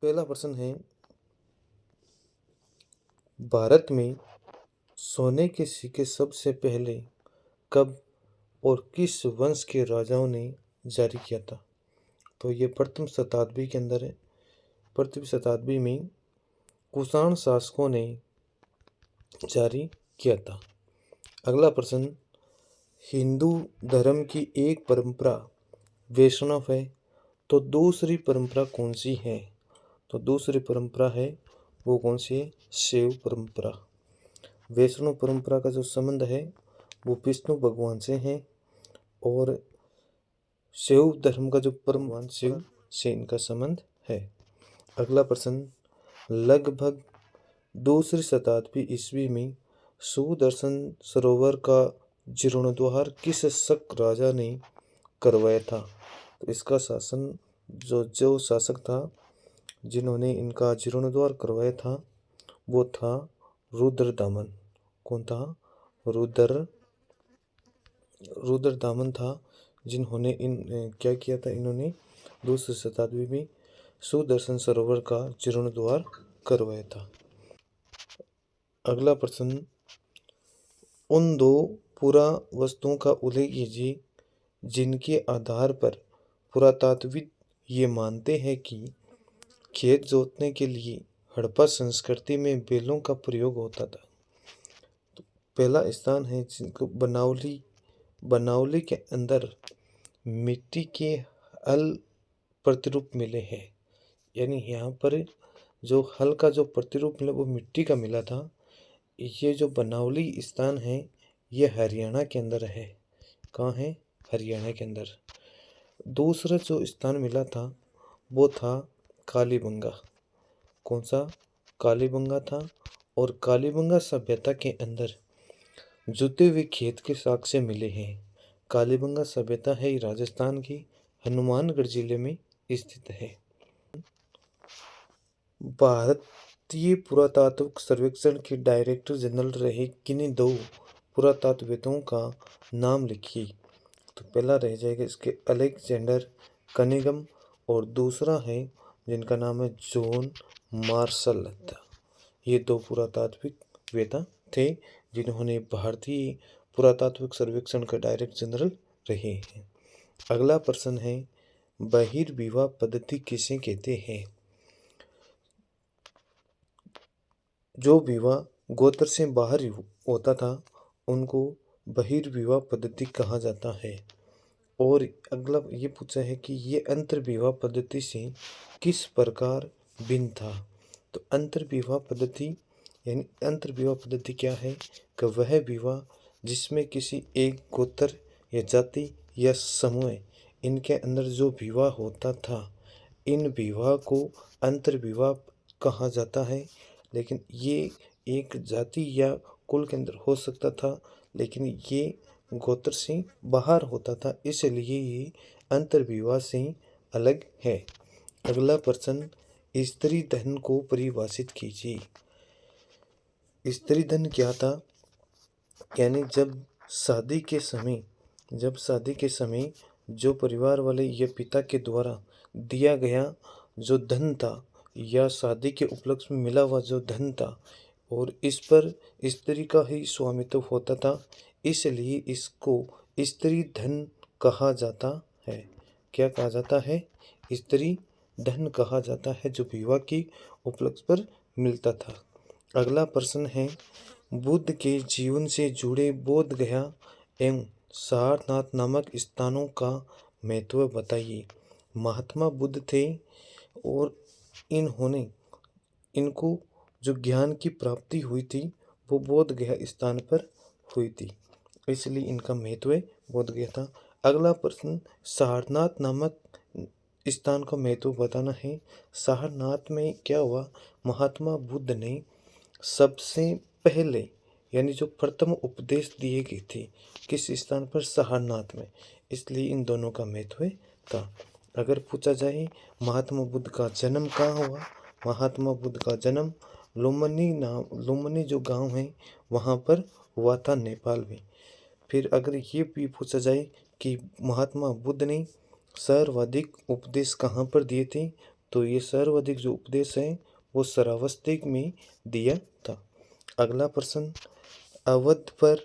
पहला प्रश्न है, भारत में सोने के सिक्के सबसे पहले कब और किस वंश के राजाओं ने जारी किया था? तो ये प्रथम शताब्दी के अंदर है। प्रथम शताब्दी में कुषाण शासकों ने जारी किया था। अगला प्रश्न, हिंदू धर्म की एक परंपरा वैष्णव है, तो दूसरी परंपरा कौन सी है? तो दूसरी परंपरा है वो कौन सी है? शैव परंपरा। वैष्णव परंपरा का जो संबंध है वो विष्णु भगवान से है और शैव धर्म का जो परम शिव से इनका संबंध है। अगला प्रश्न, लगभग दूसरी शताब्दी ईस्वी में सुदर्शन सरोवर का जीर्णोद्धार किस शक राजा ने करवाया था? तो इसका शासन जो शासक था जिन्होंने इनका जीर्णोद्धार करवाया था वो था रुद्रदामन। कौन था? रुद्रदामन था, जिन्होंने क्या किया था? इन्होंने दूसरी शताब्दी में सुदर्शन सरोवर का जीर्णोद्धार करवाया था। अगला प्रश्न, उन दो पुरावस्तुओं का उल्लेख कीजिए जिनके आधार पर पुरातात्विद ये मानते हैं कि खेत जोतने के लिए हड़प्पा संस्कृति में बैलों का प्रयोग होता था। तो पहला स्थान है जिनको बनावली के अंदर मिट्टी के हल प्रतिरूप मिले हैं। यानी यहाँ पर जो हल का जो प्रतिरूप मिला वो मिट्टी का मिला था। ये जो बनावली स्थान है ये हरियाणा के अंदर है। कहाँ है? हरियाणा के अंदर। दूसरा जो स्थान मिला था वो था कालीबंगा। कौन सा? कालीबंगा था। और कालीबंगा सभ्यता के अंदर जुते हुए खेत के साक्ष्य मिले हैं। कालीबंगा सभ्यता है राजस्थान की हनुमानगढ़ जिले में स्थित है। भारतीय पुरातत्व सर्वेक्षण के डायरेक्टर जनरल रहे किन्हीं दो पुरातत्वविदों का नाम लिखिए। तो पहला रह जाएगा इसके अलेक्जेंडर कनिंघम और दूसरा है जिनका नाम है जॉन मार्शल। ये दो पुरातात्विक थे जिन्होंने भारतीय पुरातात्विक सर्वेक्षण का डायरेक्टर जनरल रहे हैं। अगला प्रश्न है, बहिर्विवाह पद्धति किसे कहते हैं? जो विवाह गोत्र से बाहर होता था उनको बहिर्विवाह पद्धति कहा जाता है। और अगला ये पूछा है कि ये अंतर्विवाह पद्धति से किस प्रकार भिन्न था? तो अंतर्विवाह पद्धति यानी अंतर्विवाह पद्धति क्या है कि वह विवाह जिसमें किसी एक गोत्र या जाति या समूह इनके अंदर जो विवाह होता था, इन विवाह को अंतर्विवाह कहा जाता है। लेकिन ये एक जाति या कुल के अंदर हो सकता था, लेकिन ये गोत्र से बाहर होता था, इसलिए ये अंतर्विवाह से अलग है। अगला प्रश्न, स्त्री धन को परिभाषित कीजिए। स्त्री धन क्या था? यानी जब शादी के समय जो परिवार वाले या पिता के द्वारा दिया गया जो धन था या शादी के उपलक्ष्य में मिला हुआ जो धन था और इस पर स्त्री का ही स्वामित्व होता था, इसलिए इसको स्त्री धन कहा जाता है। क्या कहा जाता है? स्त्री धन कहा जाता है जो विवाह की उपलक्ष्य पर मिलता था। अगला प्रश्न है, बुद्ध के जीवन से जुड़े बोध गया एवं सारनाथ नामक स्थानों का महत्व बताइए। महात्मा बुद्ध थे और इनको जो ज्ञान की प्राप्ति हुई थी वो बोध गया स्थान पर हुई थी, इसलिए इनका महत्व बोध गया था। अगला प्रश्न, सारनाथ नामक स्थान का महत्व बताना है। सारनाथ में क्या हुआ? महात्मा बुद्ध ने सबसे पहले यानी जो प्रथम उपदेश दिए गए थे किस स्थान पर? सारनाथ में, इसलिए इन दोनों का महत्व था। अगर पूछा जाए महात्मा बुद्ध का जन्म कहाँ हुआ? महात्मा बुद्ध का जन्म लुम्बिनी जो गांव है वहाँ पर हुआ था, नेपाल में। फिर अगर ये भी पूछा जाए कि महात्मा बुद्ध ने सर्वाधिक उपदेश कहाँ पर दिए थे, तो ये सर्वाधिक जो उपदेश है वो श्रावस्ती में दिया था। अगला प्रश्न, अवध पर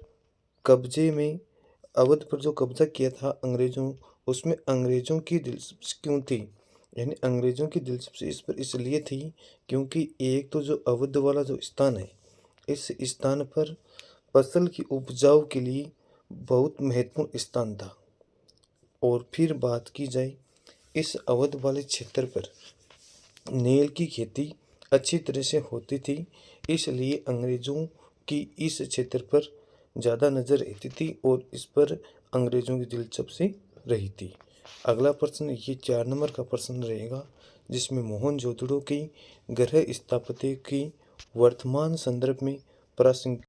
अवध पर जो कब्जा किया था अंग्रेजों, उसमें अंग्रेजों की दिलचस्पी क्यों थी? यानी अंग्रेजों की दिलचस्पी इस पर इसलिए थी क्योंकि एक तो जो अवध वाला जो स्थान है, इस स्थान पर फसल की उपजाऊ के लिए बहुत महत्वपूर्ण स्थान था। और फिर बात की जाए, इस अवध वाले क्षेत्र पर नील की खेती अच्छी तरह से होती थी, इसलिए अंग्रेजों की इस क्षेत्र पर ज़्यादा नज़र रहती थी और इस पर अंग्रेजों की दिलचस्पी रही थी। अगला प्रश्न ये 4 नंबर का प्रश्न रहेगा, जिसमें मोहनजोदड़ो की गृह स्थापत्य की वर्तमान संदर्भ में प्रासंगिक